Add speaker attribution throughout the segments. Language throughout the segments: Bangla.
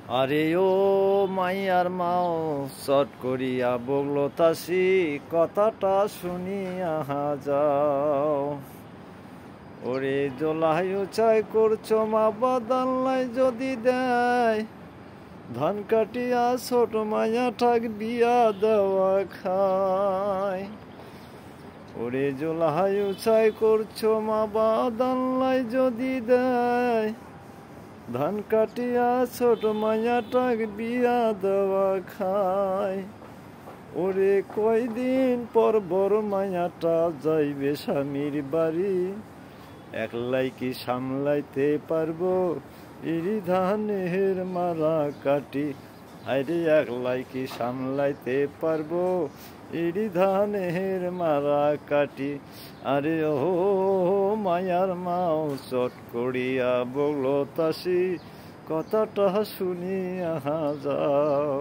Speaker 1: আরে ও মাইয়ার মাও চট করিয়া বগলো তাসি কথাটা শুনিয়া যাও। ওরে জোলাই চাই করছো মা বাদাল্লাই যদি দেয়, ধান কাটিয়া ছোট মাইয়া ঠাক বিয়া দেওয়া খায়। ওরে জোলাই চাই করছো মা বাদাল্লাই যদি দেয়, ধান কাটিয়া ছোট মাইয়াটাক বিয়া দেওয়া খায়। ওরে কয়দিন পর বড় মাইয়াটা যাইবে স্বামীর বাড়ি, একলাই কি সামলাইতে পারবো ইরি ধানের মারা কাটি। আরে একলাই কি সামলাইতে পারবো ইরি ধানের মারা কাটি। আরে ও মায়ার মাও চট করিয়া বগলো তাসি কথাটা শুনিয়া যাও।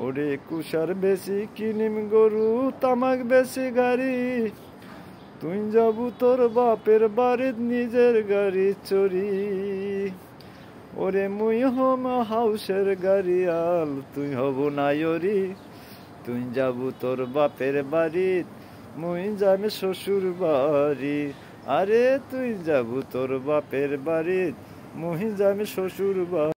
Speaker 1: ওরে কুষার বেশি কিনিম গরু, তামাক বেশি গাড়ি, তুই যাবু তোর বাপের বাড়ির নিজের গাড়ি চড়ি। ওরে মুই হম হাউসের গাড়িয়াল, তুই হব নায়রি, তুই যাবু তোর বাপের বাড়ি, মুই যাবে শ্বশুর বাড়ি। আরে তুই যাবু তোর বাপের বাড়ি, মুই যাবে শ্বশুর বাড়ি।